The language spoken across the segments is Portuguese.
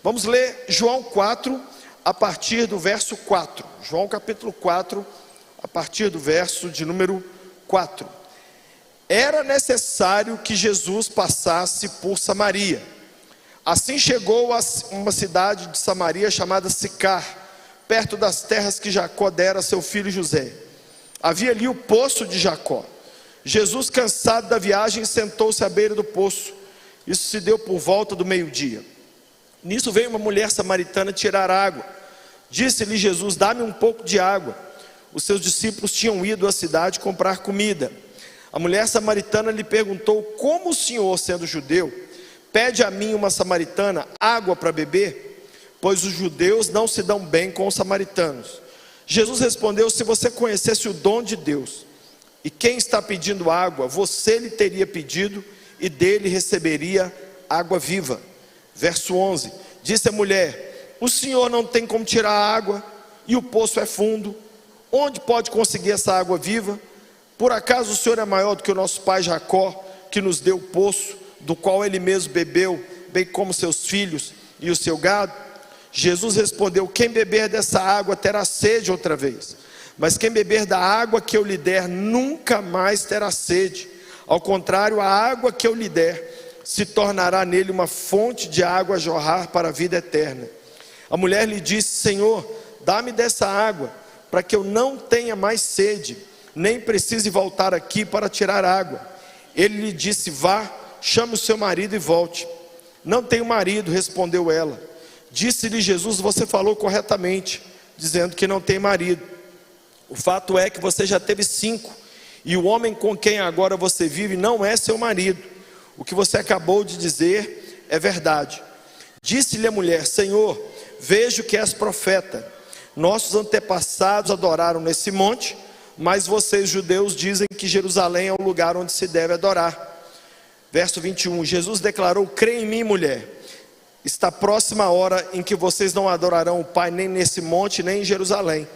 Vamos ler João 4, a partir do verso 4. João capítulo 4, a partir do verso de número 4. Era necessário que Jesus passasse por Samaria. Assim chegou a uma cidade de Samaria chamada Sicar, perto das terras que Jacó dera a seu filho José. Havia ali o poço de Jacó. Jesus, cansado da viagem, sentou-se à beira do poço. Isso se deu por volta do meio-dia. Nisso veio uma mulher samaritana tirar água. Disse-lhe Jesus: dá-me um pouco de água. Os seus discípulos tinham ido à cidade comprar comida. A mulher samaritana lhe perguntou: como o senhor, sendo judeu, pede a mim, uma samaritana, água para beber? Pois os judeus não se dão bem com os samaritanos. Jesus respondeu: se você conhecesse o dom de Deus, e quem está pedindo água, você lhe teria pedido, e dele receberia água viva. Verso 11, disse a mulher: o senhor não tem como tirar a água, e o poço é fundo. Onde pode conseguir essa água viva? Por acaso o senhor é maior do que o nosso pai Jacó, que nos deu o poço, do qual ele mesmo bebeu, bem como seus filhos e o seu gado? Jesus respondeu: quem beber dessa água terá sede outra vez, mas quem beber da água que eu lhe der nunca mais terá sede. Ao contrário, a água que eu lhe der se tornará nele uma fonte de água a jorrar para a vida eterna. A mulher lhe disse: Senhor, dá-me dessa água, para que eu não tenha mais sede, nem precise voltar aqui para tirar água. Ele lhe disse: vá, chame o seu marido e volte. Não tenho marido, respondeu ela. Disse-lhe Jesus: você falou corretamente, dizendo que não tem marido. O fato é que você já teve 5, e o homem com quem agora você vive não é seu marido. O que você acabou de dizer é verdade. Disse-lhe a mulher: Senhor, vejo que és profeta. Nossos antepassados adoraram nesse monte, mas vocês judeus dizem que Jerusalém é o lugar onde se deve adorar. Verso 21, Jesus declarou: crê em mim, mulher, está próxima a hora em que vocês não adorarão o Pai nem nesse monte, nem em Jerusalém.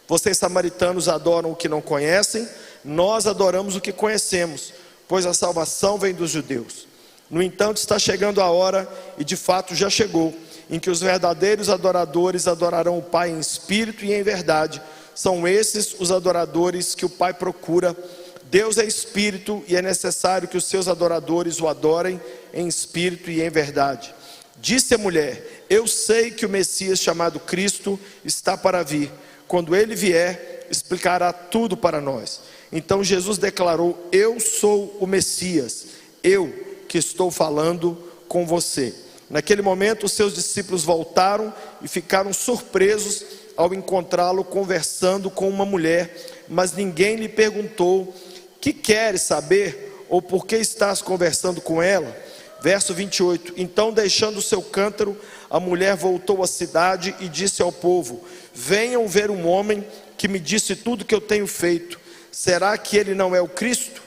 Vocês samaritanos adoram o que não conhecem, nós adoramos o que conhecemos, pois a salvação vem dos judeus. No entanto, está chegando a hora, e de fato já chegou, em que os verdadeiros adoradores adorarão o Pai em espírito e em verdade. São esses os adoradores que o Pai procura. Deus é espírito, e é necessário que os seus adoradores o adorem em espírito e em verdade. Disse a mulher: eu sei que o Messias, chamado Cristo, está para vir. Quando ele vier, explicará tudo para nós. Então Jesus declarou: eu sou o Messias, eu que estou falando com você. Naquele momento os seus discípulos voltaram e ficaram surpresos ao encontrá-lo conversando com uma mulher, mas ninguém lhe perguntou: que queres saber? Ou por que estás conversando com ela? Verso 28, então deixando o seu cântaro, a mulher voltou à cidade e disse ao povo: venham ver um homem que me disse tudo que eu tenho feito. Será que ele não é o Cristo?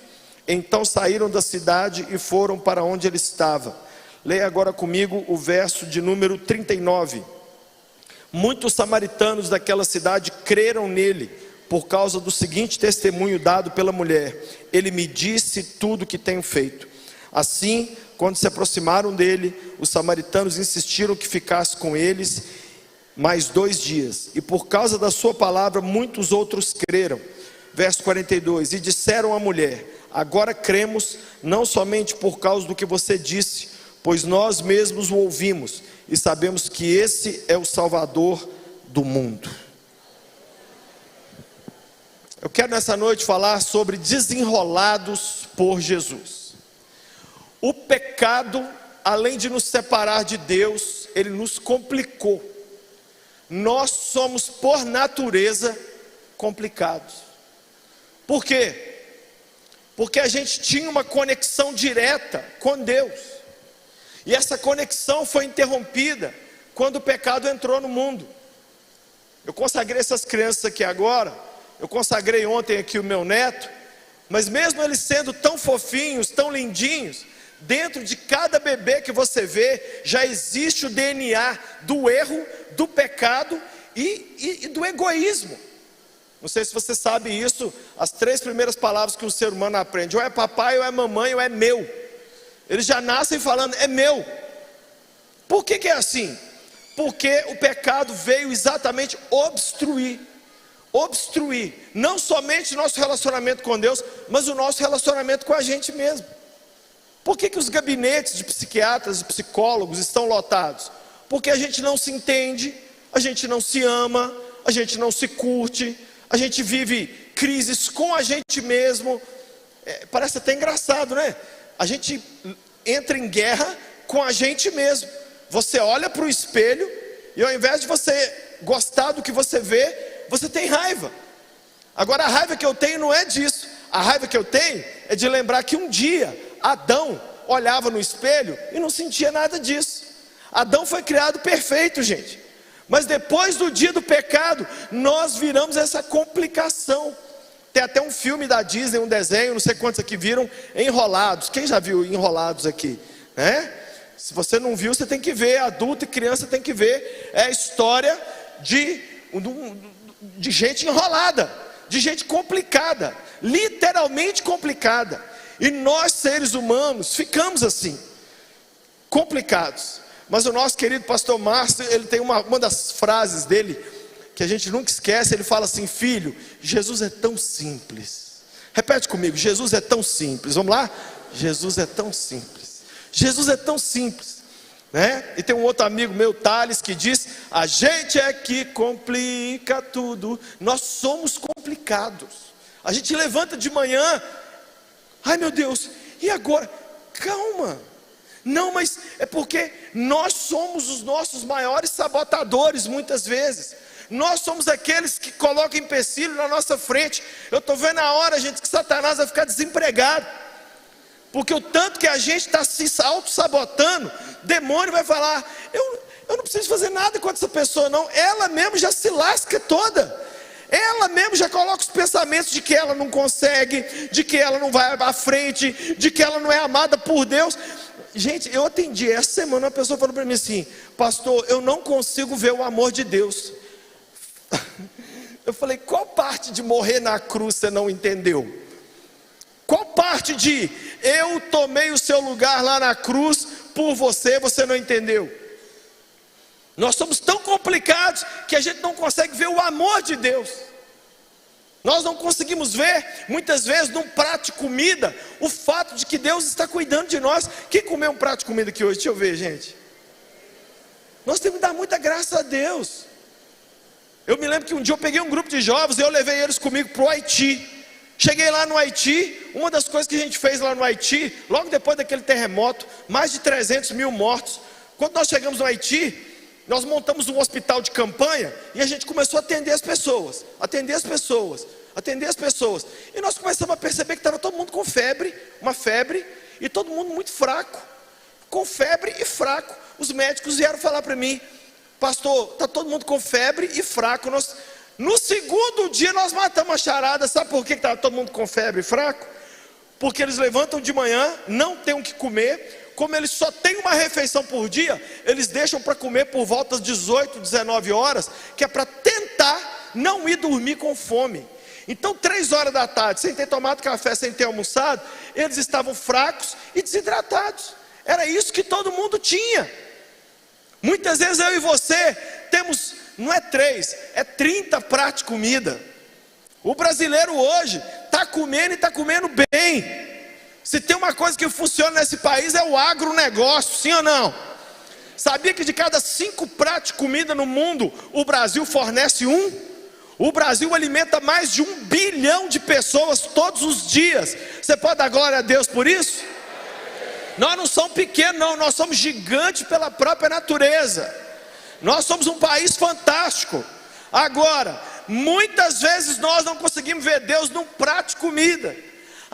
Então saíram da cidade e foram para onde ele estava. Leia agora comigo o verso de número 39. Muitos samaritanos daquela cidade creram nele, por causa do seguinte testemunho dado pela mulher: ele me disse tudo que tenho feito. Assim, quando se aproximaram dele, os samaritanos insistiram que ficasse com eles mais 2 dias, e por causa da sua palavra muitos outros creram. Verso 42, e disseram à mulher: agora cremos, não somente por causa do que você disse, pois nós mesmos o ouvimos, e sabemos que esse é o Salvador do mundo. Eu quero nessa noite falar sobre desenrolados por Jesus. O pecado, além de nos separar de Deus, ele nos complicou. Nós somos, por natureza, complicados. Por quê? Porque a gente tinha uma conexão direta com Deus, e essa conexão foi interrompida quando o pecado entrou no mundo. Eu consagrei essas crianças aqui agora, eu consagrei ontem aqui o meu neto, mas mesmo eles sendo tão fofinhos, tão lindinhos, dentro de cada bebê que você vê, já existe o DNA do erro, do pecado e do egoísmo. Não sei se você sabe isso, as 3 primeiras palavras que o ser humano aprende: ou é papai, ou é mamãe, ou é meu. Eles já nascem falando: é meu. Por que é assim? Porque o pecado veio exatamente obstruir não somente nosso relacionamento com Deus, mas o nosso relacionamento com a gente mesmo. Por que os gabinetes de psiquiatras e psicólogos estão lotados? Porque a gente não se entende, a gente não se ama, a gente não se curte, a gente vive crises com a gente mesmo. Parece até engraçado, né? A gente entra em guerra com a gente mesmo. Você olha para o espelho e ao invés de você gostar do que você vê, você tem raiva. Agora a raiva que eu tenho não é disso. A raiva que eu tenho é de lembrar que um dia Adão olhava no espelho e não sentia nada disso. Adão foi criado perfeito, gente. Mas depois do dia do pecado, nós viramos essa complicação. Tem até um filme da Disney, um desenho, não sei quantos aqui viram, Enrolados. Quem já viu Enrolados aqui? Se você não viu, você tem que ver. Adulto e criança tem que ver. É a história de gente enrolada, de gente complicada, literalmente complicada. E nós, seres humanos, ficamos assim, complicados. Mas o nosso querido pastor Márcio, ele tem uma das frases dele que a gente nunca esquece. Ele fala assim: filho, Jesus é tão simples. Repete comigo: Jesus é tão simples. Vamos lá? Jesus é tão simples. Jesus é tão simples, né? E tem um outro amigo meu, Thales, que diz: a gente é que complica tudo. Nós somos complicados. A gente levanta de manhã, ai meu Deus, e agora? Calma. Não, mas é porque nós somos os nossos maiores sabotadores muitas vezes. Nós somos aqueles que colocam empecilho na nossa frente. Eu estou vendo a hora, gente, que Satanás vai ficar desempregado. Porque o tanto que a gente está se auto-sabotando, demônio vai falar: eu não preciso fazer nada contra essa pessoa não. Ela mesmo já se lasca toda. Ela mesmo já coloca os pensamentos de que ela não consegue, de que ela não vai à frente, de que ela não é amada por Deus. Gente, eu atendi essa semana, uma pessoa falou para mim assim: pastor, eu não consigo ver o amor de Deus. Eu falei: qual parte de morrer na cruz você não entendeu? Qual parte de eu tomei o seu lugar lá na cruz por você, você não entendeu? Nós somos tão complicados que a gente não consegue ver o amor de Deus. Nós não conseguimos ver, muitas vezes, num prato de comida, o fato de que Deus está cuidando de nós. Quem comeu um prato de comida aqui hoje? Deixa eu ver, gente. Nós temos que dar muita graça a Deus. Eu me lembro que um dia eu peguei um grupo de jovens e eu levei eles comigo para o Haiti. Cheguei lá no Haiti, uma das coisas que a gente fez lá no Haiti, logo depois daquele terremoto, mais de 300 mil mortos. Quando nós chegamos no Haiti, nós montamos um hospital de campanha e a gente começou a atender as pessoas. E nós começamos a perceber que estava todo mundo com febre, uma febre, e todo mundo muito fraco, com febre e fraco. Os médicos vieram falar para mim: pastor, está todo mundo com febre e fraco. No segundo dia nós matamos a charada. Sabe por que estava todo mundo com febre e fraco? Porque eles levantam de manhã, não têm o que comer. Como eles só têm uma refeição por dia, eles deixam para comer por volta das 18, 19 horas, que é para tentar não ir dormir com fome. Então 3 horas da tarde, sem ter tomado café, sem ter almoçado, eles estavam fracos e desidratados. Era isso que todo mundo tinha. Muitas vezes eu e você temos, não é 3, é 30 pratos de comida. O brasileiro hoje está comendo e está comendo bem. Se tem uma coisa que funciona nesse país é o agronegócio, sim ou não? Sabia que de cada 5 pratos de comida no mundo, o Brasil fornece um? O Brasil alimenta mais de 1 bilhão de pessoas todos os dias. Você pode dar glória a Deus por isso? Nós não somos pequenos não, nós somos gigantes pela própria natureza. Nós somos um país fantástico. Agora, muitas vezes nós não conseguimos ver Deus num prato de comida.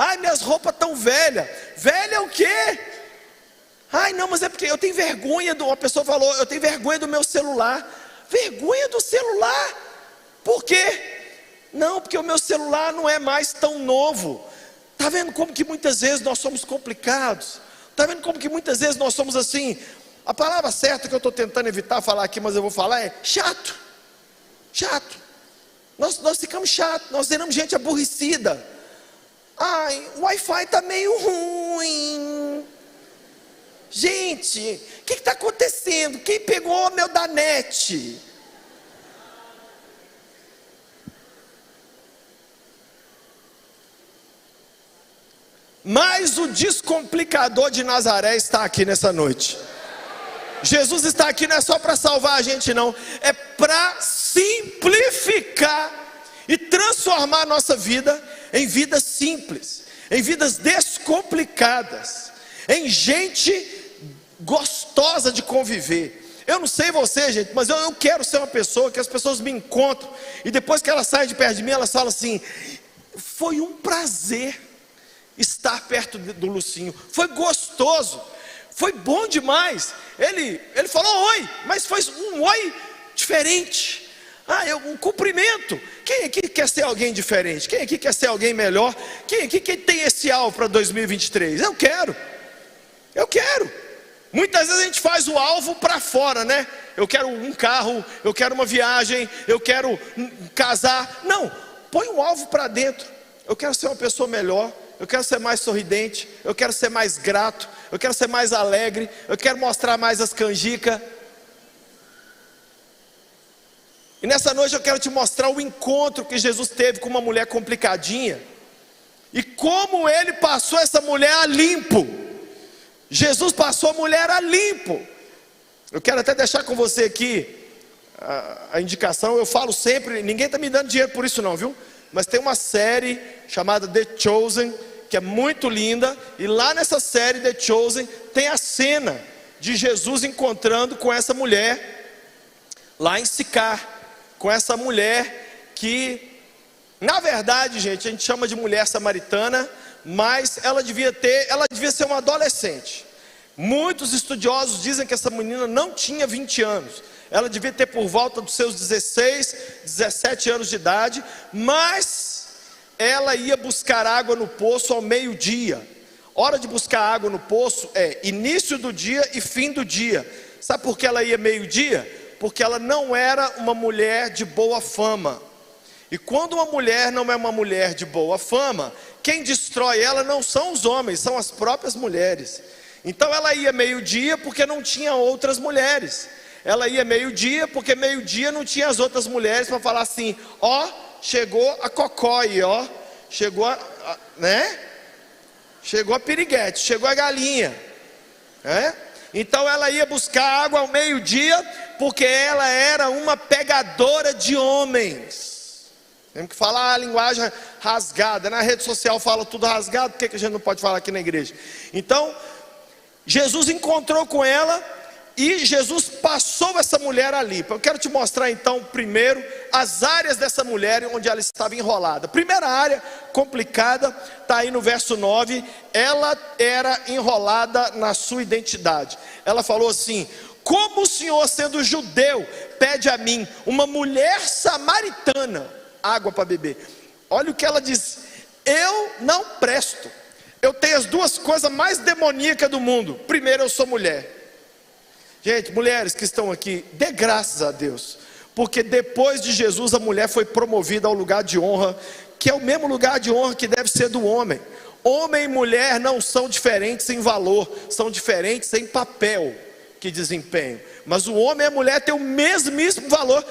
Ai, minhas roupas estão velhas. Velha é o quê? Ai, não, mas é porque eu tenho vergonha uma pessoa falou, eu tenho vergonha do meu celular. Vergonha do celular? Por quê? Não, porque o meu celular não é mais tão novo. Está vendo como que muitas vezes nós somos complicados? Está vendo como que muitas vezes nós somos assim? A palavra certa que eu estou tentando evitar falar aqui, mas eu vou falar, é chato. Chato. Nós ficamos chatos, nós viramos gente aborrecida. Ai, o Wi-Fi está meio ruim. Gente, que está acontecendo? Quem pegou meu danete? Mas o descomplicador de Nazaré está aqui nessa noite. Jesus está aqui não é só para salvar a gente não, é para simplificar e transformar a nossa vida em vidas simples, em vidas descomplicadas, em gente gostosa de conviver. Eu não sei você, gente, mas eu quero ser uma pessoa que as pessoas me encontram e depois que elas saem de perto de mim, elas falam assim: foi um prazer estar perto do Lucinho, foi gostoso, foi bom demais. Ele falou oi, mas foi um oi diferente. Um cumprimento. Quem aqui quer ser alguém diferente? Quem aqui quer ser alguém melhor? Quem aqui tem esse alvo para 2023? Eu quero. Muitas vezes a gente faz o alvo para fora, né? Eu quero um carro, eu quero uma viagem, eu quero casar. Não, põe um alvo para dentro. Eu quero ser uma pessoa melhor, eu quero ser mais sorridente, eu quero ser mais grato, eu quero ser mais alegre, eu quero mostrar mais as canjicas. E nessa noite eu quero te mostrar o encontro que Jesus teve com uma mulher complicadinha e como ele passou essa mulher a limpo. Jesus passou a mulher a limpo. Eu quero até deixar com você aqui a indicação. Eu falo sempre, ninguém está me dando dinheiro por isso não, viu? Mas tem uma série chamada The Chosen, que é muito linda, e lá nessa série The Chosen tem a cena de Jesus encontrando com essa mulher lá em Sicar, com essa mulher que, na verdade, gente, a gente chama de mulher samaritana, mas ela devia ser uma adolescente. Muitos estudiosos dizem que essa menina não tinha 20 anos, ela devia ter por volta dos seus 16, 17 anos de idade, mas ela ia buscar água no poço ao meio-dia. Hora de buscar água no poço é início do dia e fim do dia. Sabe por que ela ia meio-dia? Porque ela não era uma mulher de boa fama. E quando uma mulher não é uma mulher de boa fama, quem destrói ela não são os homens, são as próprias mulheres. Então ela ia meio-dia porque não tinha outras mulheres. Ela ia meio-dia porque meio-dia não tinha as outras mulheres para falar assim: ó, chegou a cocó aí, ó, chegou chegou a piriguete, chegou a galinha, né? Então ela ia buscar água ao meio-dia porque ela era uma pegadora de homens. Temos que falar a linguagem rasgada. Na rede social fala tudo rasgado, por que a gente não pode falar aqui na igreja? Então Jesus encontrou com ela e Jesus passou essa mulher ali. Eu quero te mostrar então primeiro as áreas dessa mulher onde ela estava enrolada. Primeira área complicada está aí no verso 9. Ela era enrolada na sua identidade. Ela falou assim: como o Senhor, sendo judeu, pede a mim, uma mulher samaritana, água para beber? Olha o que ela diz: eu não presto. Eu tenho as duas coisas mais demoníacas do mundo. Primeiro, eu sou mulher. Gente, mulheres que estão aqui, dê graças a Deus, porque depois de Jesus a mulher foi promovida ao lugar de honra, que é o mesmo lugar de honra que deve ser do homem. Homem e mulher não são diferentes em valor, são diferentes em papel que desempenham, mas o homem e a mulher têm o mesmíssimo valor.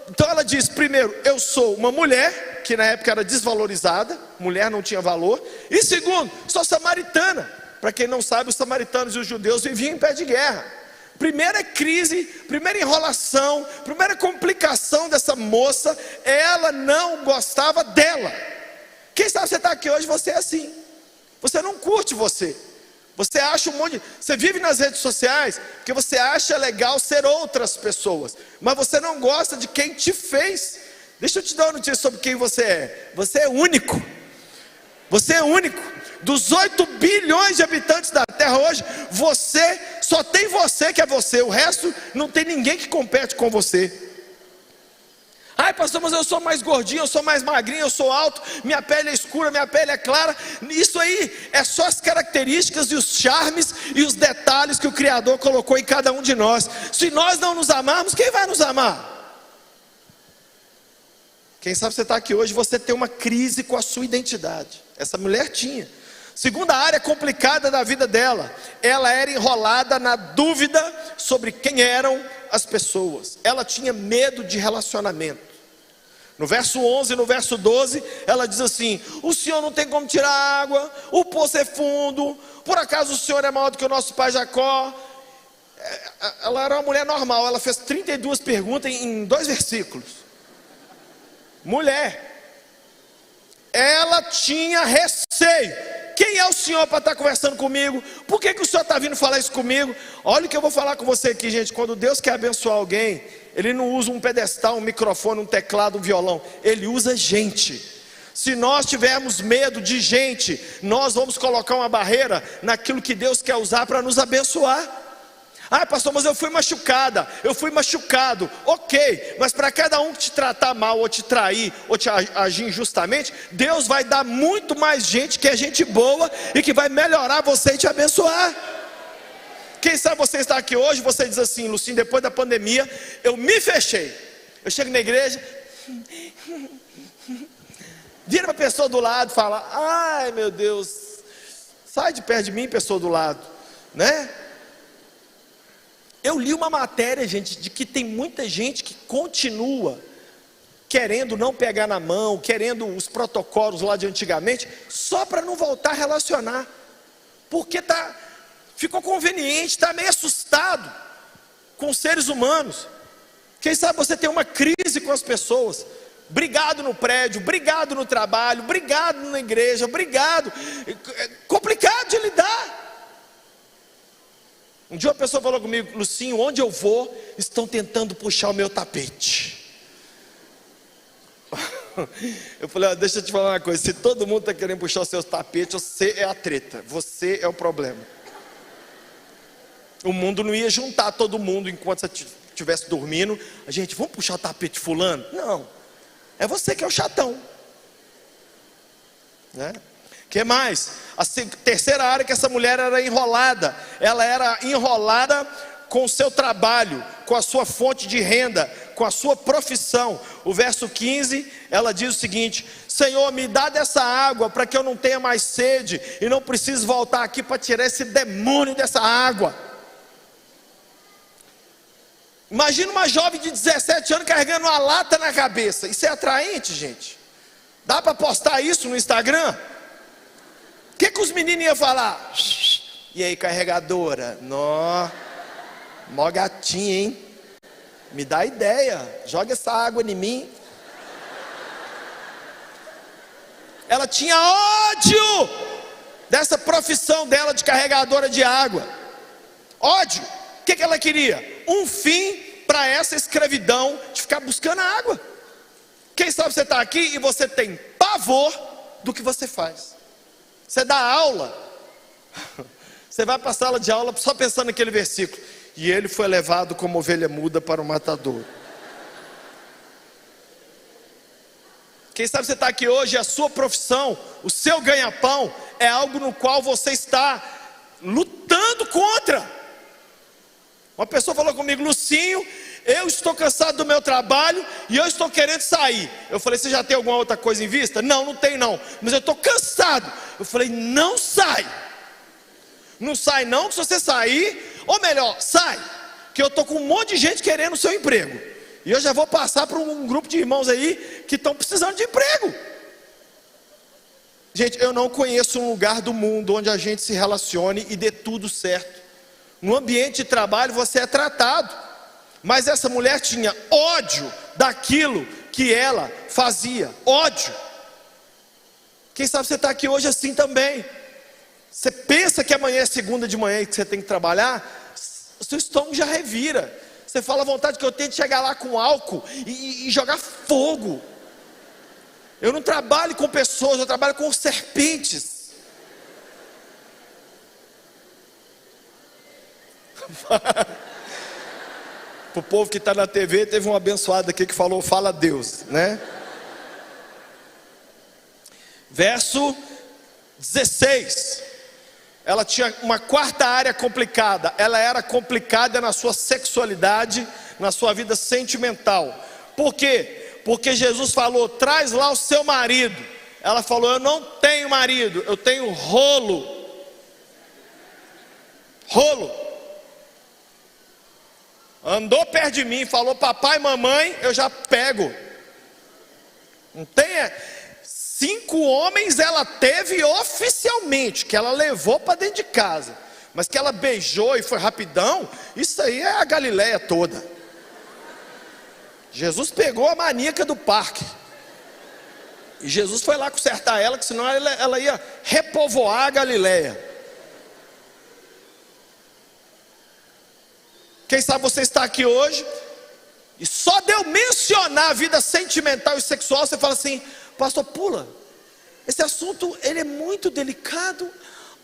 Então ela diz: primeiro, eu sou uma mulher, que na época era desvalorizada, mulher não tinha valor, e segundo, sou samaritana. Para quem não sabe, os samaritanos e os judeus viviam em pé de guerra. Primeira crise, primeira enrolação, primeira complicação dessa moça, ela não gostava dela. Quem sabe você está aqui hoje, você é assim. Você não curte você. Você acha um monte de... Você vive nas redes sociais porque você acha legal ser outras pessoas, mas você não gosta de quem te fez. Deixa eu te dar uma notícia sobre quem você é. Você é único. Você é único. Dos 8 bilhões de habitantes da terra hoje, só tem você que é você. O resto não tem ninguém que compete com você. Ai, pastor, mas eu sou mais gordinho, eu sou mais magrinho, eu sou alto, minha pele é escura, minha pele é clara. Isso aí é só as características e os charmes e os detalhes que o Criador colocou em cada um de nós. Se nós não nos amarmos, quem vai nos amar? Quem sabe você está aqui hoje, você tem uma crise com a sua identidade. Essa mulher tinha. Segunda área complicada da vida dela, ela era enrolada na dúvida sobre quem eram as pessoas. Ela tinha medo de relacionamento. No verso 11 e no verso 12, ela diz assim: o Senhor não tem como tirar água, o poço é fundo, por acaso o Senhor é maior do que o nosso pai Jacó? Ela era uma mulher normal, ela fez 32 perguntas em 2 versículos. Mulher, ela tinha receio. Quem é o Senhor para estar conversando comigo? Por que o Senhor está vindo falar isso comigo? Olha o que eu vou falar com você aqui, gente. Quando Deus quer abençoar alguém, Ele não usa um pedestal, um microfone, um teclado, um violão. Ele usa gente. Se nós tivermos medo de gente, nós vamos colocar uma barreira naquilo que Deus quer usar para nos abençoar. Ah, pastor, mas eu fui machucada, eu fui machucado. Ok, mas para cada um que te tratar mal, ou te trair, ou te agir injustamente, Deus vai dar muito mais gente que é gente boa e que vai melhorar você e te abençoar. Quem sabe você está aqui hoje, você diz assim: Lucinho, depois da pandemia, eu me fechei. Eu chego na igreja, vira para a pessoa do lado e fala: ai meu Deus, sai de perto de mim, pessoa do lado, né? Eu li uma matéria, gente, de que tem muita gente que continua querendo não pegar na mão, querendo os protocolos lá de antigamente, só para não voltar a relacionar, porque ficou conveniente, está meio assustado com os seres humanos. Quem sabe você tem uma crise com as pessoas, brigado no prédio, brigado no trabalho, brigado na igreja, brigado, complicado de lidar. Um dia uma pessoa falou comigo: Lucinho, onde eu vou, estão tentando puxar o meu tapete. Eu falei: deixa eu te falar uma coisa, se todo mundo está querendo puxar os seus tapetes, você é a treta, você é o problema. O mundo não ia juntar todo mundo enquanto você estivesse dormindo. A gente, vamos puxar o tapete fulano? Não, é você que é o chatão, né? Que mais? A terceira área que essa mulher era enrolada. Ela era enrolada com o seu trabalho, com a sua fonte de renda, com a sua profissão. O verso 15, ela diz o seguinte: Senhor, me dá dessa água para que eu não tenha mais sede e não precise voltar aqui para tirar esse demônio dessa água. Imagina uma jovem de 17 anos carregando uma lata na cabeça. Isso é atraente, gente? Dá para postar isso no Instagram? O que os meninos iam falar? E aí, carregadora? Nó, mó gatinha, hein? Me dá ideia, joga essa água em mim. Ela tinha ódio dessa profissão dela de carregadora de água. Ódio. O que ela queria? Um fim para essa escravidão de ficar buscando água. Quem sabe você está aqui e você tem pavor do que você faz. Você dá aula, você vai para a sala de aula só pensando naquele versículo: e ele foi levado como ovelha muda para o matador. Quem sabe você está aqui hoje e a sua profissão, o seu ganha-pão, é algo no qual você está lutando contra. Uma pessoa falou comigo: Lucinho, eu estou cansado do meu trabalho e eu estou querendo sair. Eu falei: você já tem alguma outra coisa em vista? Não, não tem não, mas eu estou cansado. Eu falei: não sai. Não sai não, que se você sair, ou melhor, sai, que eu estou com um monte de gente querendo o seu emprego. E eu já vou passar para um grupo de irmãos aí que estão precisando de emprego. Gente, eu não conheço um lugar do mundo onde a gente se relacione e dê tudo certo. No ambiente de trabalho você é tratado. Mas essa mulher tinha ódio daquilo que ela fazia. Ódio. Quem sabe você está aqui hoje assim também. Você pensa que amanhã é segunda de manhã e que você tem que trabalhar, o seu estômago já revira. Você fala: a vontade que eu tenho de chegar lá com álcool e jogar fogo. Eu não trabalho com pessoas, eu trabalho com serpentes. Para o povo que está na TV, teve um abençoado aqui que falou: fala Deus, né? Verso 16. Ela tinha uma quarta área complicada. Ela era complicada na sua sexualidade, na sua vida sentimental. Por quê? Porque Jesus falou: traz lá o seu marido. Ela falou: eu não tenho tenho marido, eu tenho rolo. Rolo. Andou perto de mim, falou papai, mamãe, eu já pego. Não tem. 5 homens ela teve oficialmente, que ela levou para dentro de casa. Mas que ela beijou e foi rapidão, isso aí é a Galileia toda. Jesus pegou a maníaca do parque. E Jesus foi lá consertar ela, que senão ela ia repovoar a Galileia. Quem sabe você está aqui hoje, e só de eu mencionar a vida sentimental e sexual, você fala assim: pastor, pula, esse assunto ele é muito delicado,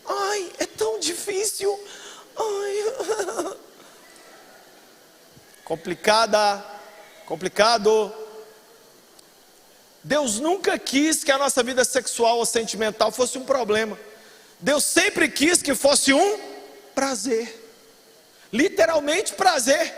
ai, é tão difícil, ai. Complicado. Deus nunca quis que a nossa vida sexual ou sentimental fosse um problema. Deus sempre quis que fosse um prazer. Literalmente prazer.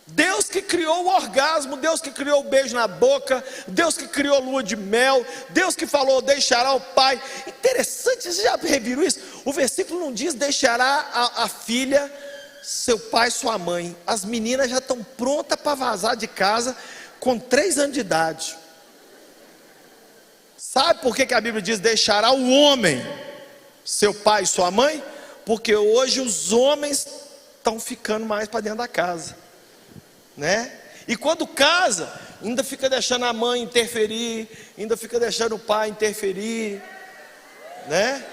Deus que criou o orgasmo, Deus que criou o beijo na boca, Deus que criou a lua de mel, Deus que falou deixará o pai. Interessante, você já reviram isso? O versículo não diz deixará a filha, seu pai, sua mãe. As meninas já estão prontas para vazar de casa com 3 anos de idade. Sabe por que a Bíblia diz deixará o homem, seu pai e sua mãe? Porque hoje os homens estão ficando mais para dentro da casa, né? E quando casa, ainda fica deixando a mãe interferir, ainda fica deixando o pai interferir, né?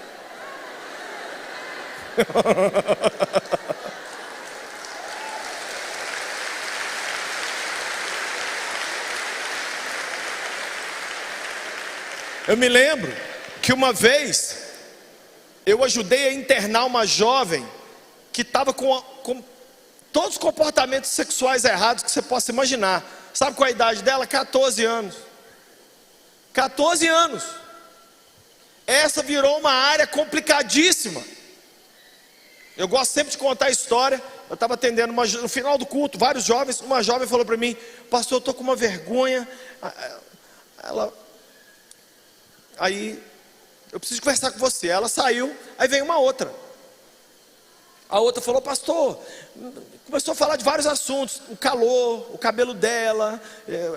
Eu me lembro que uma vez eu ajudei a internar uma jovem que estava com todos os comportamentos sexuais errados que você possa imaginar. Sabe qual é a idade dela? 14 anos. 14 anos. Essa virou uma área complicadíssima. Eu gosto sempre de contar a história. Eu estava atendendo no final do culto, vários jovens. Uma jovem falou para mim: pastor, eu estou com uma vergonha. Aí, eu preciso conversar com você. Ela saiu, aí veio uma outra. A outra falou: pastor, começou a falar de vários assuntos. O calor, o cabelo dela,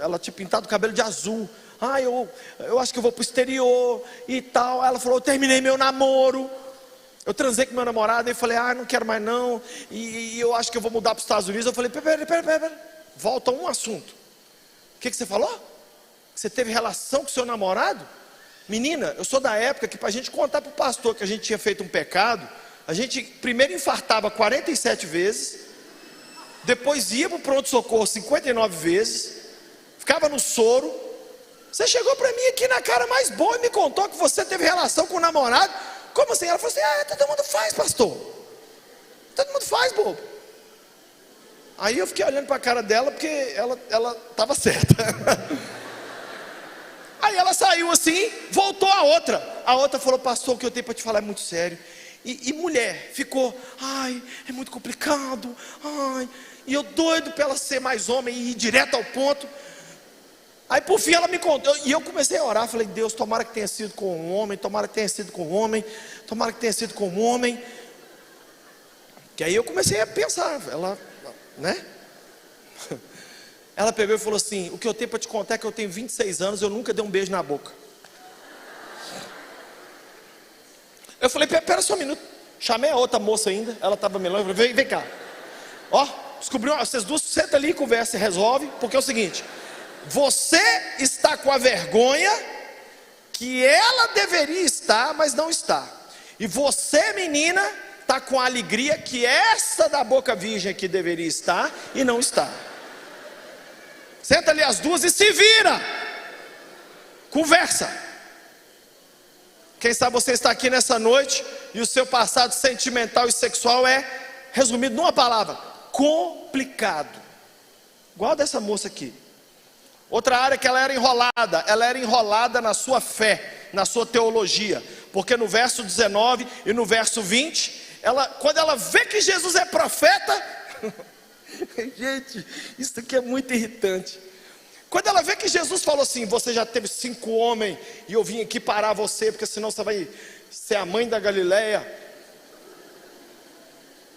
ela tinha pintado o cabelo de azul. Eu acho que eu vou para o exterior e tal. Ela falou: eu terminei meu namoro, eu transei com meu namorado. E falei: não quero mais não, e eu acho que eu vou mudar para os Estados Unidos. Eu falei: pera, volta a um assunto. O que você falou? Você teve relação com seu namorado? Menina, eu sou da época que para a gente contar para o pastor que a gente tinha feito um pecado, a gente primeiro infartava 47 vezes, depois ia para o pronto-socorro 59 vezes, ficava no soro. Você chegou para mim aqui na cara mais boa e me contou que você teve relação com o namorado. Como assim? Ela falou assim: todo mundo faz, pastor. Todo mundo faz, bobo. Aí eu fiquei olhando para a cara dela, porque ela estava certa. Aí ela saiu assim, voltou a outra. A outra falou: pastor, o que eu tenho para te falar é muito sério. E mulher ficou: é muito complicado, e eu doido para ela ser mais homem e ir direto ao ponto. Aí por fim ela me contou, e eu comecei a orar. Falei: Deus, tomara que tenha sido com um homem, tomara que tenha sido com um homem, tomara que tenha sido com um homem. Que aí eu comecei a pensar, né? Ela pegou e falou assim: o que eu tenho para te contar é que eu tenho 26 anos, eu nunca dei um beijo na boca. Eu falei: pera só um minuto. Chamei a outra moça ainda, ela estava melhor. Eu falei: vem cá. Descobriu, vocês duas sentam ali e conversam e resolve. Porque é o seguinte: você está com a vergonha que ela deveria estar, mas não está. E você, menina, está com a alegria que essa da boca virgem aqui deveria estar e não está. Senta ali as duas e se vira. Conversa. Quem sabe você está aqui nessa noite e o seu passado sentimental e sexual é resumido numa palavra: complicado. Igual dessa moça aqui. Outra área que ela era enrolada na sua fé, na sua teologia. Porque no verso 19 e no verso 20, quando ela vê que Jesus é profeta... Gente, isso aqui é muito irritante. Quando ela vê que Jesus falou assim: você já teve 5 homens, e eu vim aqui parar você, porque senão você vai ser a mãe da Galileia.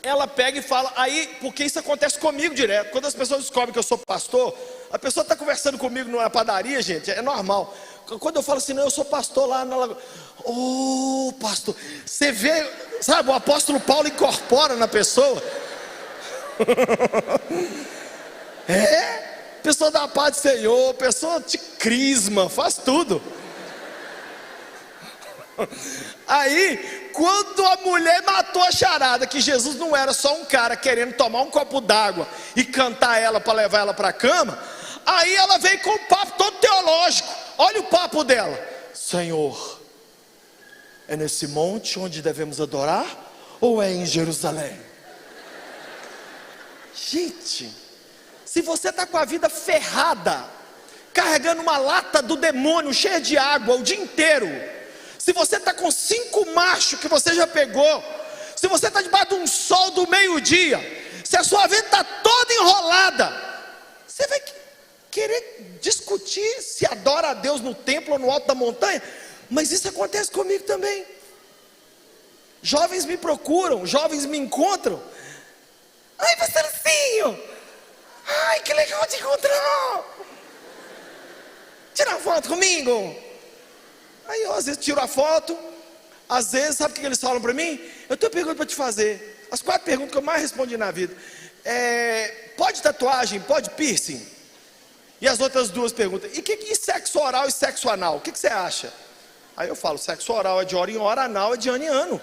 Ela pega e fala, aí, porque isso acontece comigo direto, quando as pessoas descobrem que eu sou pastor, a pessoa está conversando comigo na padaria, gente, é normal. Quando eu falo assim, não, eu sou pastor lá na Lagoa. Ô, pastor, você vê, sabe, o apóstolo Paulo incorpora na pessoa. Pessoa da paz do Senhor, pessoa de crisma, faz tudo. Aí, quando a mulher matou a charada, que Jesus não era só um cara querendo tomar um copo d'água e cantar ela para levar ela para a cama, aí ela veio com um papo todo teológico. Olha o papo dela: Senhor, é nesse monte onde devemos adorar ou é em Jerusalém? Gente, se você está com a vida ferrada, carregando uma lata do demônio cheia de água o dia inteiro, se você está com 5 machos que você já pegou, se você está debaixo de um sol do meio-dia, se a sua vida está toda enrolada, você vai querer discutir se adora a Deus no templo ou no alto da montanha? Mas isso acontece comigo também. Jovens me procuram, jovens me encontram. Ai, pastorzinho, ai, que legal te encontrar. Tira uma foto comigo. Aí eu às vezes tiro a foto. Às vezes, sabe o que eles falam para mim? Eu tenho uma pergunta para te fazer. As 4 perguntas que eu mais respondi na vida: pode tatuagem, pode piercing? E as outras 2 perguntas: e sexo oral e sexo anal? O que você acha? Aí eu falo: sexo oral é de hora em hora, anal é de ano em ano.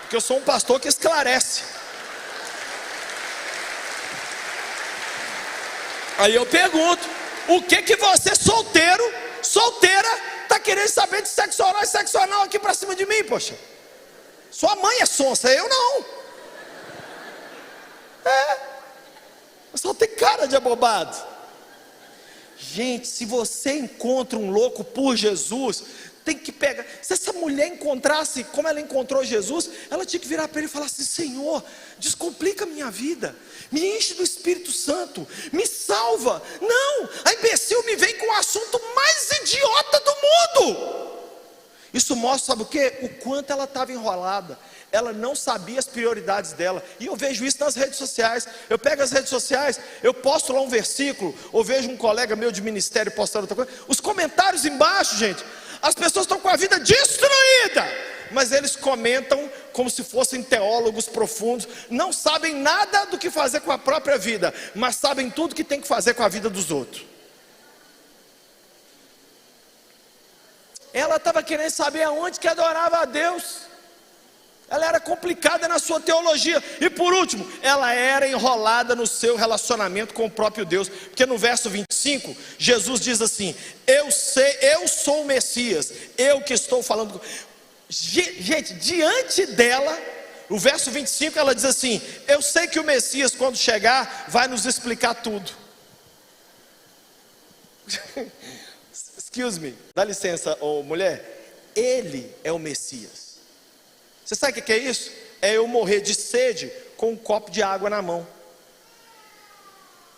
Porque eu sou um pastor que esclarece. Aí eu pergunto: o que você solteira, está querendo saber de sexo oral e sexo anal aqui para cima de mim, poxa? Sua mãe é sonsa, eu não. Eu só tenho cara de abobado. Gente, se você encontra um louco por Jesus, tem que pegar. Se essa mulher encontrasse como ela encontrou Jesus, ela tinha que virar para ele e falar assim: Senhor, descomplica a minha vida, me enche do Espírito Santo, me salva. Não, a imbecil me vem com o assunto mais idiota do mundo. Isso mostra, sabe o quê? O quanto ela estava enrolada. Ela não sabia as prioridades dela. E eu vejo isso nas redes sociais. Eu pego as redes sociais, eu posto lá um versículo, ou vejo um colega meu de ministério postando outra coisa. Os comentários embaixo, gente, as pessoas estão com a vida destruída, mas eles comentam como se fossem teólogos profundos. Não sabem nada do que fazer com a própria vida, mas sabem tudo que tem que fazer com a vida dos outros. Ela estava querendo saber aonde que adorava a Deus. Ela era complicada na sua teologia. E por último, ela era enrolada no seu relacionamento com o próprio Deus. Porque no verso 25, Jesus diz assim: eu sou o Messias, eu que estou falando. Gente, diante dela, no verso 25 ela diz assim: eu sei que o Messias, quando chegar, vai nos explicar tudo. Excuse me, dá licença, mulher. Ele é o Messias. Você sabe o que é isso? É eu morrer de sede com um copo de água na mão.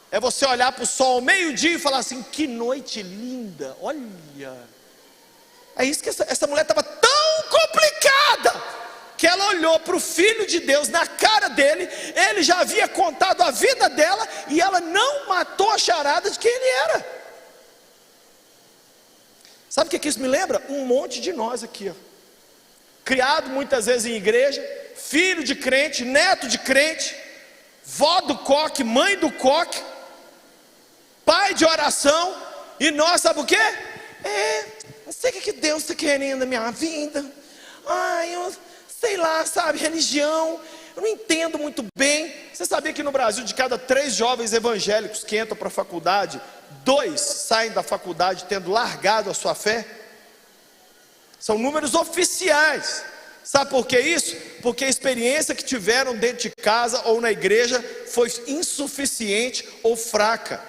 É você olhar para o sol ao meio-dia e falar assim: que noite linda, olha. É isso que essa mulher estava tão complicada, que ela olhou para o Filho de Deus na cara dele. Ele já havia contado a vida dela, e ela não matou a charada de quem ele era. Sabe o que isso me lembra? Um monte de nós aqui, ó. Criado muitas vezes em igreja, filho de crente, neto de crente, vó do coque, mãe do coque, pai de oração, e nós, sabe o quê? Não sei o que Deus está querendo na minha vida. Eu sei lá, sabe, religião, eu não entendo muito bem. Você sabia que no Brasil, de cada 3 jovens evangélicos que entram para a faculdade, 2 saem da faculdade tendo largado a sua fé? São números oficiais. Sabe por que isso? Porque a experiência que tiveram dentro de casa ou na igreja foi insuficiente ou fraca.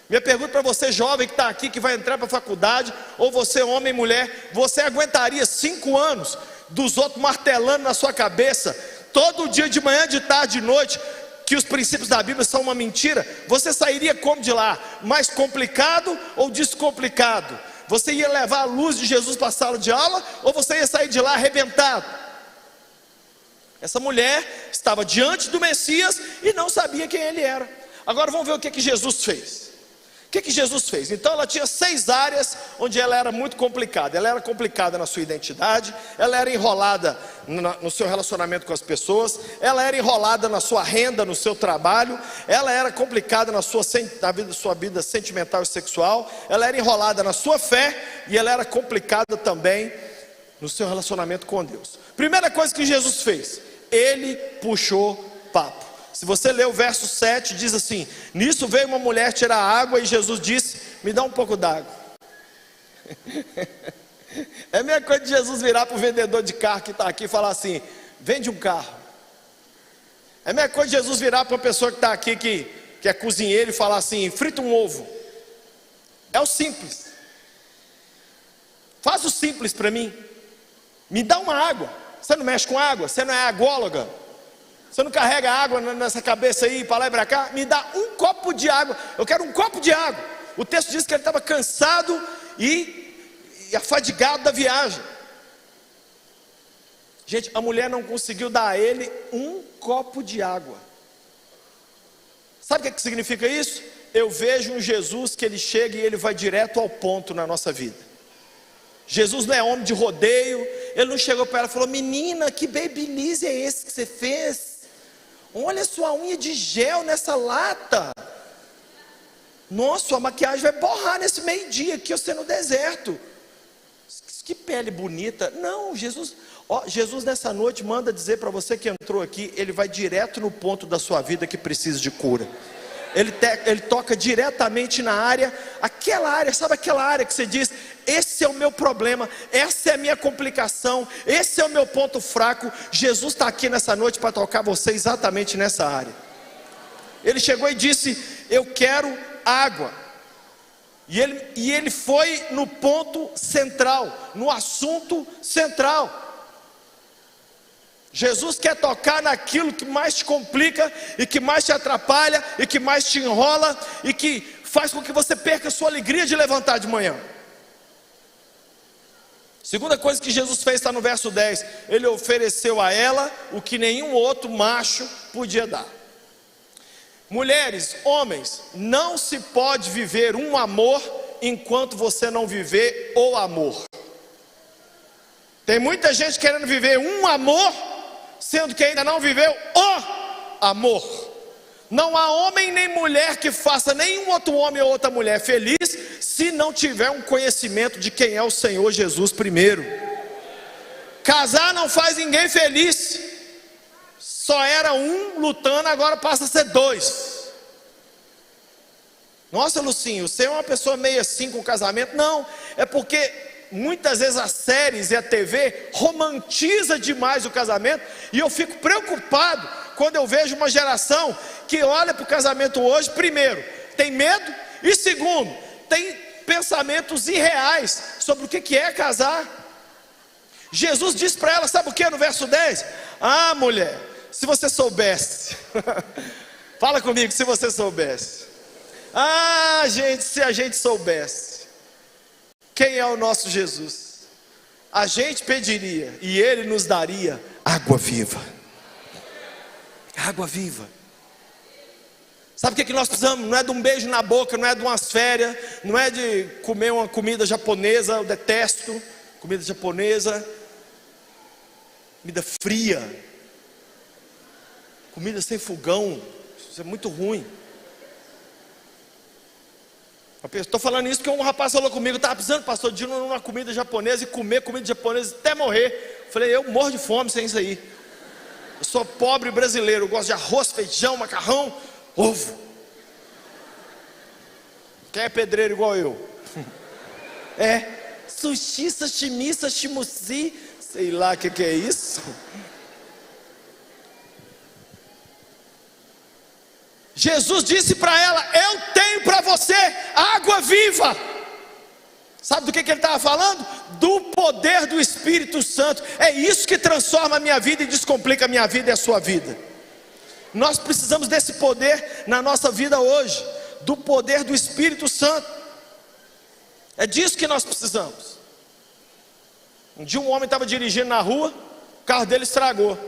Minha pergunta para você jovem que está aqui, que vai entrar para a faculdade, ou você homem e mulher, você aguentaria 5 anos dos outros martelando na sua cabeça, todo dia, de manhã, de tarde, de noite, que os princípios da Bíblia são uma mentira, você sairia como de lá? Mais complicado ou descomplicado? Você ia levar a luz de Jesus para a sala de aula, ou você ia sair de lá arrebentado? Essa mulher estava diante do Messias e não sabia quem ele era. Agora vamos ver o que Jesus fez. O que Jesus fez? Então ela tinha 6 áreas onde ela era muito complicada. Ela era complicada na sua identidade, ela era enrolada no seu relacionamento com as pessoas, ela era enrolada na sua renda, no seu trabalho, ela era complicada na sua vida sentimental e sexual, ela era enrolada na sua fé e ela era complicada também no seu relacionamento com Deus. Primeira coisa que Jesus fez, ele puxou papo. Se você ler o verso 7, diz assim: nisso veio uma mulher tirar água e Jesus disse: me dá um pouco d'água. É a mesma coisa de Jesus virar para o vendedor de carro que está aqui e falar assim: vende um carro. É a mesma coisa de Jesus virar para uma pessoa que está aqui, que é cozinheiro, e falar assim: frita um ovo. É o simples. Faz o simples para mim. Me dá uma água. Você não mexe com água? Você não é agóloga? Você não carrega água nessa cabeça aí, para lá e para cá? Me dá um copo de água. Eu quero um copo de água. O texto diz que ele estava cansado e afadigado da viagem. Gente, a mulher não conseguiu dar a ele um copo de água. Sabe o que significa isso? Eu vejo um Jesus que ele chega e ele vai direto ao ponto na nossa vida. Jesus não é homem de rodeio. Ele não chegou para ela e falou: menina, que babyliss é esse que você fez? Olha sua unha de gel nessa lata. Nossa, sua maquiagem vai borrar nesse meio-dia aqui, você no deserto. Que pele bonita. Não, Jesus nessa noite manda dizer para você que entrou aqui, ele vai direto no ponto da sua vida que precisa de cura. Ele toca diretamente na área, aquela área, sabe aquela área que você diz: esse é o meu problema, essa é a minha complicação, esse é o meu ponto fraco. Jesus está aqui nessa noite para tocar você exatamente nessa área. Ele chegou e disse: eu quero água. E ele foi no ponto central, no assunto central. Jesus quer tocar naquilo que mais te complica, e que mais te atrapalha, e que mais te enrola, e que faz com que você perca a sua alegria de levantar de manhã. Segunda coisa que Jesus fez está no verso 10. Ele ofereceu a ela o que nenhum outro macho podia dar. Mulheres, homens, não se pode viver um amor enquanto você não viver o amor. Tem muita gente querendo viver um amor, sendo que ainda não viveu o amor. Não há homem nem mulher que faça nenhum outro homem ou outra mulher feliz se não tiver um conhecimento de quem é o Senhor Jesus primeiro. Casar não faz ninguém feliz. Só era um lutando, agora passa a ser 2. Nossa, Lucinho, você é uma pessoa meio assim com o casamento? Não, é porque muitas vezes as séries e a TV romantiza demais o casamento, e eu fico preocupado quando eu vejo uma geração que olha para o casamento hoje, primeiro, tem medo, e segundo, tem pensamentos irreais sobre o que é casar. Jesus disse para ela, sabe o que no verso 10? Ah, mulher, se você soubesse, fala comigo, se você soubesse. Ah, gente, se a gente soubesse quem é o nosso Jesus, a gente pediria e ele nos daria água viva. Água viva. Sabe o que nós precisamos? Não é de um beijo na boca, não é de umas férias, não é de comer uma comida japonesa. Eu detesto comida japonesa, comida fria, comida sem fogão. Isso é muito ruim. Estou falando isso porque um rapaz falou comigo: estava precisando, pastor, de ir numa comida japonesa e comer comida japonesa até morrer. Eu falei: eu morro de fome sem isso aí. Eu sou pobre brasileiro, eu gosto de arroz, feijão, macarrão, ovo. Quem é pedreiro igual eu? É, sushi, sashimi, sashimusi, sei lá o que é isso. Jesus disse para ela: eu tenho para você água viva. Sabe do que ele estava falando? Do poder do Espírito Santo. É isso que transforma a minha vida e descomplica a minha vida e a sua vida. Nós precisamos desse poder na nossa vida hoje, do poder do Espírito Santo. É disso que nós precisamos. Um dia um homem estava dirigindo na rua, o carro dele estragou.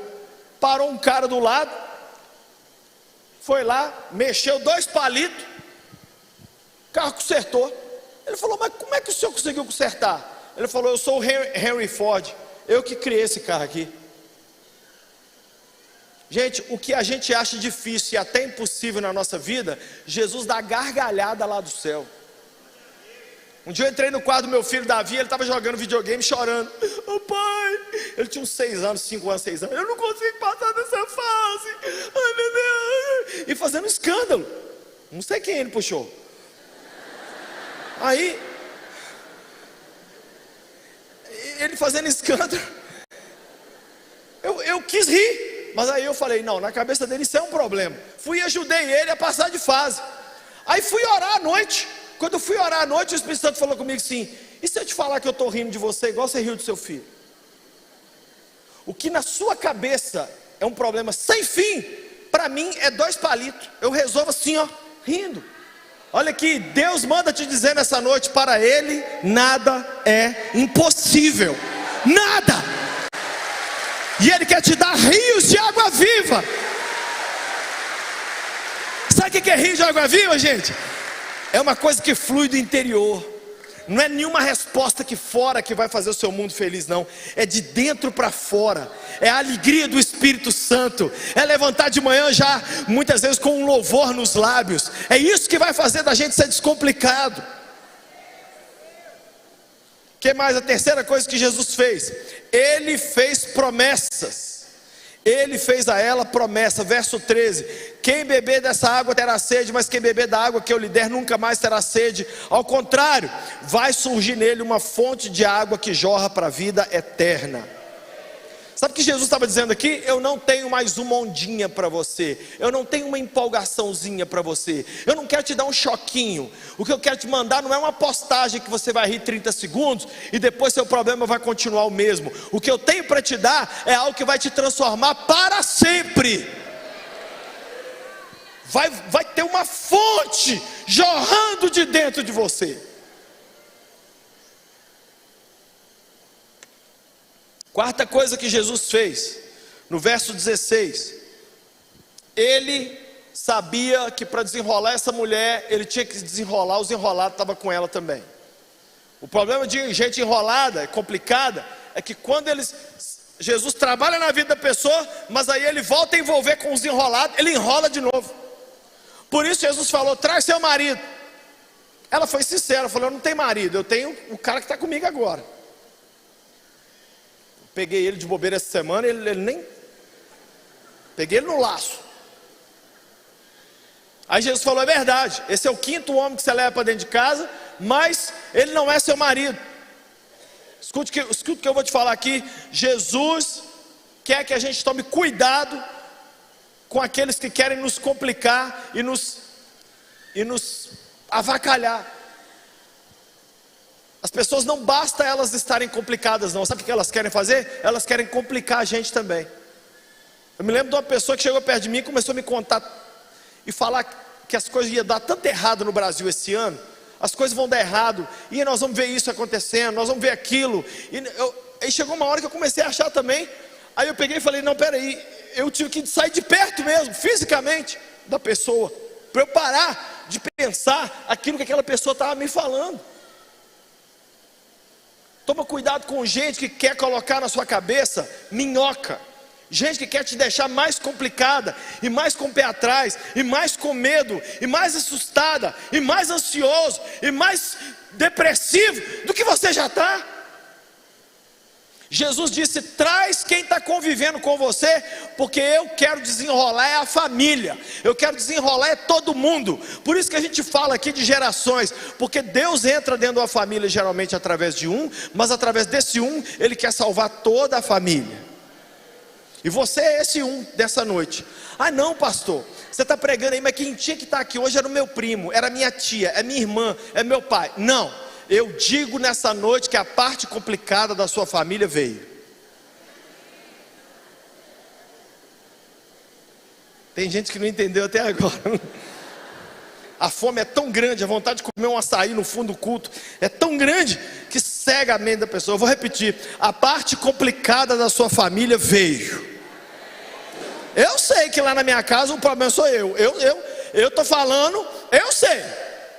Parou um cara do lado, foi lá, mexeu 2 palitos, o carro consertou. Ele falou: mas como é que o senhor conseguiu consertar? Ele falou: eu sou o Henry Ford, eu que criei esse carro aqui. Gente, o que a gente acha difícil e até impossível na nossa vida, Jesus dá gargalhada lá do céu. Um dia eu entrei no quarto do meu filho Davi, ele estava jogando videogame chorando. Ô pai, ele tinha uns 6 anos, 5 anos, 6 anos. Eu não consigo passar dessa fase. Ai meu Deus. E fazendo escândalo. Não sei quem ele puxou. Aí, ele fazendo escândalo. Eu quis rir. Mas aí eu falei: não, na cabeça dele isso é um problema. Fui e ajudei ele a passar de fase. Aí fui orar à noite. Quando eu fui orar à noite, o Espírito Santo falou comigo assim: e se eu te falar que eu estou rindo de você igual você riu do seu filho? O que na sua cabeça é um problema sem fim, para mim é 2 palitos. Eu resolvo assim, ó, rindo. Olha aqui, Deus manda te dizer nessa noite: para Ele nada é impossível. Nada. E Ele quer te dar rios de água viva. Sabe o que é rio de água viva, gente? É uma coisa que flui do interior. Não é nenhuma resposta aqui fora que vai fazer o seu mundo feliz, não. É de dentro para fora. É a alegria do Espírito Santo. É levantar de manhã já, muitas vezes com um louvor nos lábios. É isso que vai fazer da gente ser descomplicado. O que mais? A terceira coisa que Jesus fez: Ele fez promessas. Ele fez a ela promessa, verso 13: quem beber dessa água terá sede, mas quem beber da água que eu lhe der nunca mais terá sede. Ao contrário, vai surgir nele uma fonte de água que jorra para a vida eterna. Sabe o que Jesus estava dizendo aqui? Eu não tenho mais uma ondinha para você, eu não tenho uma empolgaçãozinha para você, eu não quero te dar um choquinho. O que eu quero te mandar não é uma postagem que você vai rir 30 segundos e depois seu problema vai continuar o mesmo. O que eu tenho para te dar é algo que vai te transformar para sempre. Vai ter uma fonte jorrando de dentro de você. Quarta coisa que Jesus fez, no verso 16: Ele sabia que para desenrolar essa mulher, ele tinha que desenrolar os enrolados que estavam com ela também. O problema de gente enrolada, complicada, é que quando Jesus trabalha na vida da pessoa, mas aí ele volta a envolver com os enrolados, ele enrola de novo. Por isso Jesus falou: traz seu marido. Ela foi sincera, falou: eu não tenho marido, eu tenho o cara que está comigo agora. Peguei ele de bobeira essa semana, ele nem... Peguei ele no laço. Aí Jesus falou: é verdade, esse é o 5º homem que você leva para dentro de casa, mas ele não é seu marido. Escute o que eu vou te falar aqui. Jesus quer que a gente tome cuidado com aqueles que querem nos complicar e nos avacalhar. As pessoas não basta elas estarem complicadas, não. Sabe o que elas querem fazer? Elas querem complicar a gente também. Eu me lembro de uma pessoa que chegou perto de mim e começou a me contar e falar que as coisas iam dar tanto errado no Brasil esse ano. As coisas vão dar errado, e nós vamos ver isso acontecendo, nós vamos ver aquilo. Aí chegou uma hora que eu comecei a achar também. Aí eu peguei e falei: não, peraí, eu tive que sair de perto mesmo, fisicamente, da pessoa, para eu parar de pensar aquilo que aquela pessoa estava me falando. Toma cuidado com gente que quer colocar na sua cabeça minhoca. Gente que quer te deixar mais complicada, e mais com o pé atrás, e mais com medo, e mais assustada, e mais ansioso, e mais depressivo do que você já está. Jesus disse: traz quem está convivendo com você, porque eu quero desenrolar é a família, eu quero desenrolar é todo mundo. Por isso que a gente fala aqui de gerações, porque Deus entra dentro da família geralmente através de um, mas através desse um, Ele quer salvar toda a família. E você é esse um dessa noite. Ah não, pastor, você está pregando aí, mas quem tinha que estar aqui hoje era o meu primo, era minha tia, é minha irmã, é meu pai. Não, eu digo nessa noite que a parte complicada da sua família veio. Tem gente que não entendeu até agora. A fome é tão grande, a vontade de comer um açaí no fundo do culto é tão grande que cega a mente da pessoa. Eu vou repetir: a parte complicada da sua família veio. Eu sei que lá na minha casa o problema sou eu. Eu estou falando, eu sei.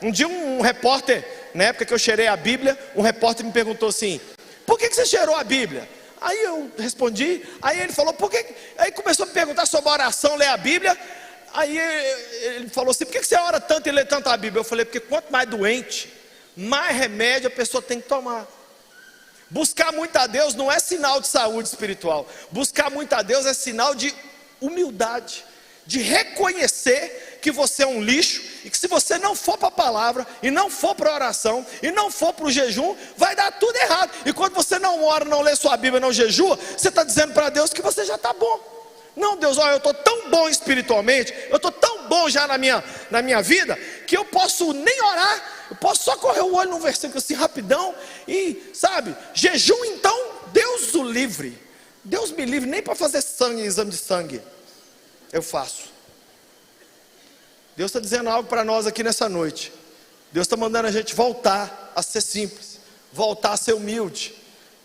Um dia um repórter, na época que eu cheirei a Bíblia, um repórter me perguntou assim: por que você cheirou a Bíblia? Aí eu respondi, aí ele falou, por que? Aí começou a me perguntar sobre a oração, ler a Bíblia. Aí ele falou assim: por que você ora tanto e lê tanto a Bíblia? Eu falei: porque quanto mais doente, mais remédio a pessoa tem que tomar. Buscar muito a Deus não é sinal de saúde espiritual. Buscar muito a Deus é sinal de humildade, de reconhecer que você é um lixo, e que se você não for para a palavra, e não for para a oração, e não for para o jejum, vai dar tudo errado. E quando você não ora, não lê sua Bíblia, não jejua, você está dizendo para Deus que você já está bom. Não, Deus, olha, eu estou tão bom espiritualmente, eu estou tão bom já na minha vida, que eu posso nem orar, eu posso só correr o olho num versículo assim rapidão, e sabe, jejum então, Deus o livre, Deus me livre, nem para fazer sangue, exame de sangue, eu faço. Deus está dizendo algo para nós aqui nessa noite. Deus está mandando a gente voltar a ser simples, voltar a ser humilde,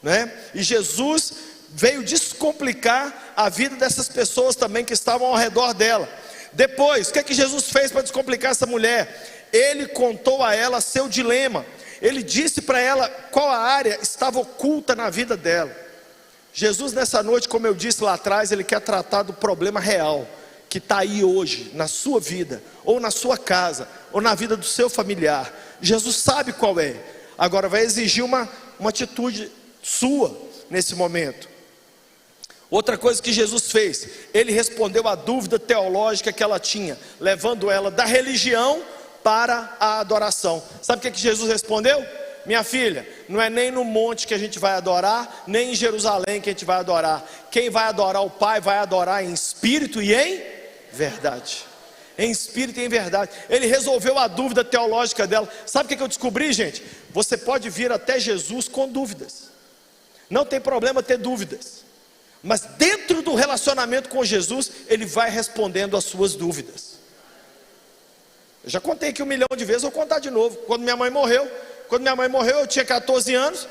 né? E Jesus veio descomplicar a vida dessas pessoas também que estavam ao redor dela. Depois, o que é que Jesus fez para descomplicar essa mulher? Ele contou a ela seu dilema. Ele disse para ela qual a área estava oculta na vida dela. Jesus nessa noite, como eu disse lá atrás, ele quer tratar do problema real que está aí hoje, na sua vida, ou na sua casa, ou na vida do seu familiar. Jesus sabe qual é. Agora vai exigir uma atitude sua nesse momento. Outra coisa que Jesus fez, ele respondeu à dúvida teológica que ela tinha, levando ela da religião para a adoração. Sabe o que Jesus respondeu? Minha filha, não é nem no monte que a gente vai adorar, nem em Jerusalém que a gente vai adorar. Quem vai adorar o Pai vai adorar em espírito e em verdade. Em espírito e em verdade. Ele resolveu a dúvida teológica dela. Sabe o que eu descobri, gente? Você pode vir até Jesus com dúvidas. Não tem problema ter dúvidas. Mas dentro do relacionamento com Jesus, ele vai respondendo as suas dúvidas. Eu já contei aqui 1 milhão de vezes, vou contar de novo. Quando minha mãe morreu, eu tinha 14 anos,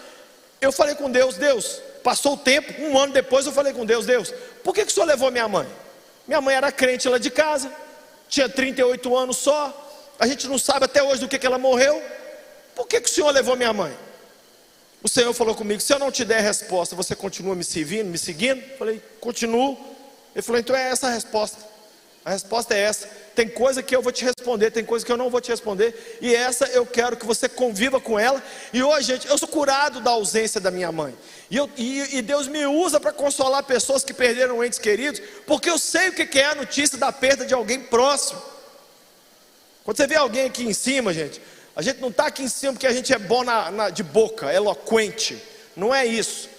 eu falei com Deus: Deus, passou o tempo, 1 ano depois eu falei com Deus: Deus, por que o Senhor levou minha mãe? Minha mãe era crente lá de casa, tinha 38 anos só, a gente não sabe até hoje do que ela morreu. Por que o Senhor levou minha mãe? O Senhor falou comigo: se eu não te der resposta, você continua me servindo, me seguindo? Eu falei: continuo. Ele falou: então é essa a resposta. A resposta é essa. Tem coisa que eu vou te responder, tem coisa que eu não vou te responder, e essa eu quero que você conviva com ela. E hoje, gente, eu sou curado da ausência da minha mãe, e Deus me usa para consolar pessoas que perderam entes queridos, porque eu sei o que é a notícia da perda de alguém próximo. Quando você vê alguém aqui em cima, gente, a gente não está aqui em cima porque a gente é bom de boca, eloquente. Não é isso.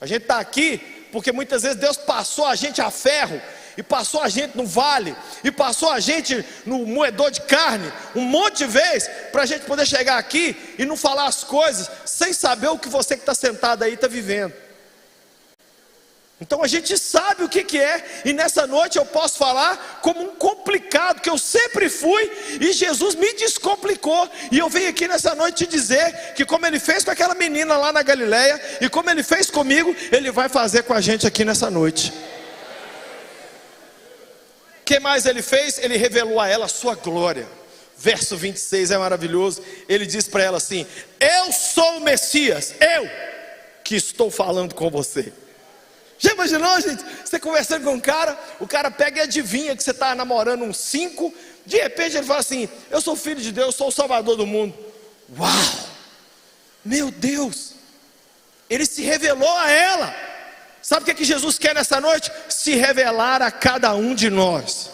A gente está aqui porque muitas vezes Deus passou a gente a ferro, e passou a gente no vale, e passou a gente no moedor de carne, um monte de vezes, para a gente poder chegar aqui e não falar as coisas sem saber o que você que está sentado aí está vivendo. Então a gente sabe o que é, e nessa noite eu posso falar como um complicado que eu sempre fui, e Jesus me descomplicou, e eu venho aqui nessa noite te dizer que como ele fez com aquela menina lá na Galileia, e como ele fez comigo, ele vai fazer com a gente aqui nessa noite. O que mais ele fez? Ele revelou a ela a sua glória. Verso 26 é maravilhoso. Ele diz para ela assim: eu sou o Messias, eu que estou falando com você. Já imaginou, gente? Você conversando com um cara, o cara pega e adivinha que você está namorando uns 5. De repente ele fala assim: eu sou filho de Deus, sou o salvador do mundo. Uau! Meu Deus! Ele se revelou a ela. Sabe o que Jesus quer nessa noite? Se revelar a cada um de nós.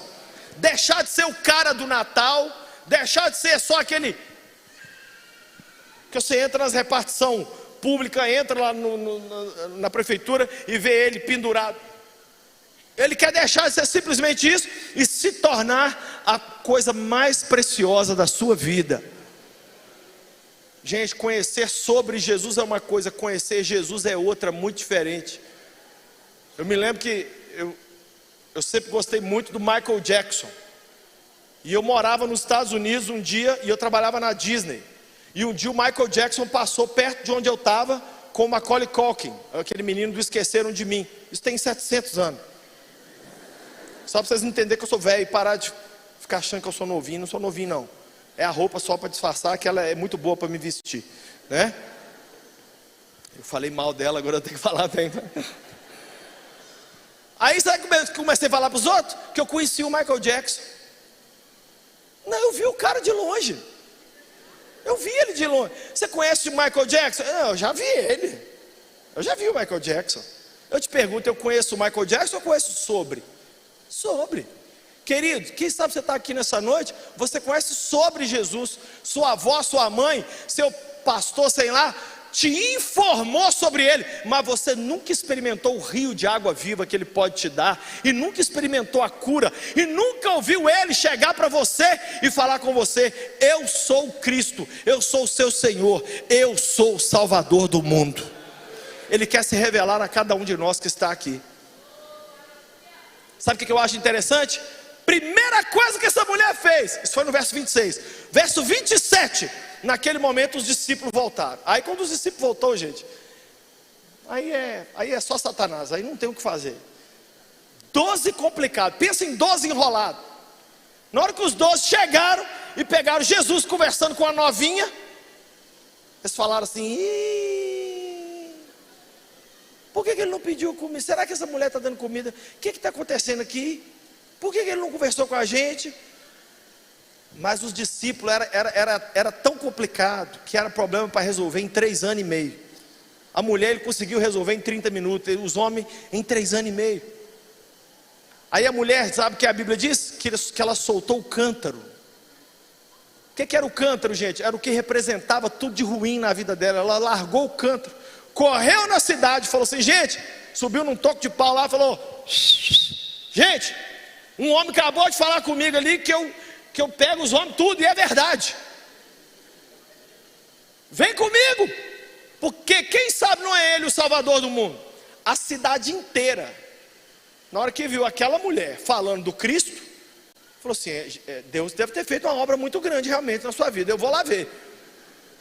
Deixar de ser o cara do Natal, deixar de ser só aquele que você entra nas repartições públicas, entra lá na prefeitura e vê ele pendurado. Ele quer deixar de ser simplesmente isso e se tornar a coisa mais preciosa da sua vida. Gente, conhecer sobre Jesus é uma coisa, conhecer Jesus é outra, muito diferente. Eu me lembro que eu sempre gostei muito do Michael Jackson. E eu morava nos Estados Unidos um dia e eu trabalhava na Disney. E um dia o Michael Jackson passou perto de onde eu estava com o Macaulay Culkin, aquele menino do Esqueceram de Mim. Isso tem 700 anos. Só para vocês entenderem que eu sou velho e parar de ficar achando que eu sou novinho. Não sou novinho, não. É a roupa só para disfarçar, que ela é muito boa para me vestir, né? Eu falei mal dela, agora eu tenho que falar bem. Aí sabe que eu comecei a falar para os outros? Que eu conheci o Michael Jackson. Não, eu vi o cara de longe. Eu vi ele de longe. Você conhece o Michael Jackson? Não, eu já vi ele. Eu já vi o Michael Jackson. Eu te pergunto, eu conheço o Michael Jackson ou eu conheço sobre? Sobre. Querido, quem sabe você está aqui nessa noite, você conhece sobre Jesus. Sua avó, sua mãe, seu pastor, sei lá, te informou sobre ele, mas você nunca experimentou o rio de água viva que ele pode te dar, e nunca experimentou a cura, e nunca ouviu ele chegar para você e falar com você: eu sou o Cristo, eu sou o seu Senhor, eu sou o Salvador do mundo. Ele quer se revelar a cada um de nós que está aqui. Sabe o que eu acho interessante? Primeira coisa que essa mulher fez, isso foi no verso 26, verso 27, naquele momento os discípulos voltaram. Aí quando os discípulos voltou, gente, aí é só Satanás, aí não tem o que fazer. 12 complicado, pensa em 12 enrolado. Na hora que os 12 chegaram e pegaram Jesus conversando com a novinha, eles falaram assim: por que ele não pediu comida? Será que essa mulher está dando comida? O que está acontecendo aqui? Por que ele não conversou com a gente? Mas os discípulos era tão complicado que era problema para resolver em 3 anos e meio. A mulher ele conseguiu resolver em 30 minutos, os homens em 3 anos e meio. Aí a mulher, sabe o que a Bíblia diz? Que ela soltou o cântaro. O que era o cântaro, gente? Era o que representava tudo de ruim na vida dela. Ela largou o cântaro, correu na cidade, falou assim: gente, subiu num toque de pau lá, falou: gente, um homem acabou de falar comigo ali que eu pego os homens tudo, e é verdade. Vem comigo, porque quem sabe não é ele o Salvador do mundo. A cidade inteira, na hora que viu aquela mulher falando do Cristo, falou assim: Deus deve ter feito uma obra muito grande realmente na sua vida, eu vou lá ver.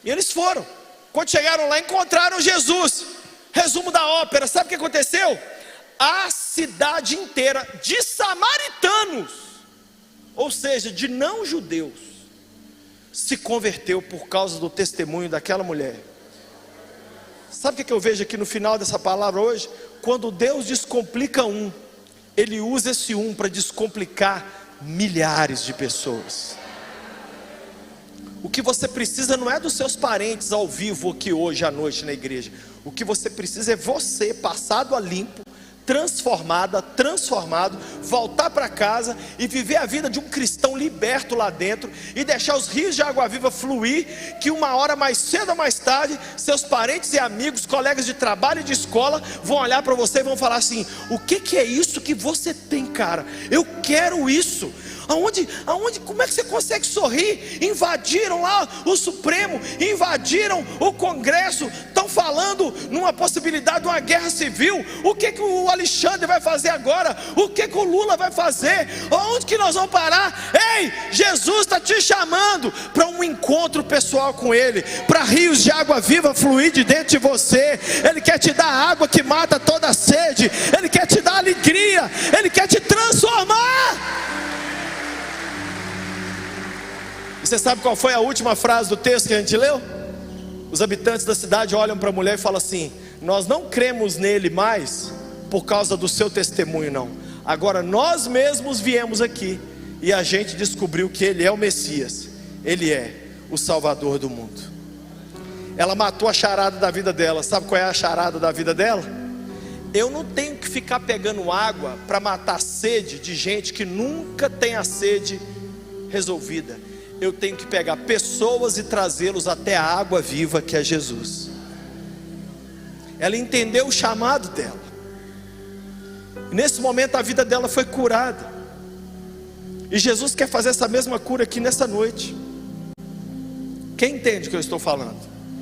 E eles foram. Quando chegaram lá, encontraram Jesus. Resumo da ópera, sabe o que aconteceu? A cidade inteira de samaritanos, ou seja, de não judeus, se converteu por causa do testemunho daquela mulher. Sabe o que eu vejo aqui no final dessa palavra hoje? Quando Deus descomplica um, Ele usa esse um para descomplicar milhares de pessoas. O que você precisa não é dos seus parentes ao vivo aqui hoje à noite na igreja. O que você precisa é você, passado a limpo, transformado, voltar para casa e viver a vida de um cristão liberto lá dentro, e deixar os rios de água viva fluir, que uma hora mais cedo ou mais tarde, seus parentes e amigos, colegas de trabalho e de escola vão olhar para você e vão falar assim: o que é isso que você tem, cara? Eu quero isso. Aonde, como é que você consegue sorrir? Invadiram lá o Supremo, invadiram o Congresso, estão falando numa possibilidade de uma guerra civil. O que o Alexandre vai fazer agora? O que o Lula vai fazer? Onde que nós vamos parar? Ei, Jesus está te chamando para um encontro pessoal com Ele, para rios de água viva fluir de dentro de você. Ele quer te dar água que mata toda a sede, Ele quer te dar alegria, Ele quer te transformar. E você sabe qual foi a última frase do texto que a gente leu? Os habitantes da cidade olham para a mulher e falam assim: nós não cremos nele mais por causa do seu testemunho, não. Agora nós mesmos viemos aqui e a gente descobriu que ele é o Messias, ele é o Salvador do mundo. Ela matou a charada da vida dela. Sabe qual é a charada da vida dela? Eu não tenho que ficar pegando água para matar a sede de gente que nunca tem a sede resolvida. Eu tenho que pegar pessoas e trazê-los até a água viva que é Jesus. Ela entendeu o chamado dela, e nesse momento a vida dela foi curada. E Jesus quer fazer essa mesma cura aqui nessa noite. Quem entende o que eu estou falando?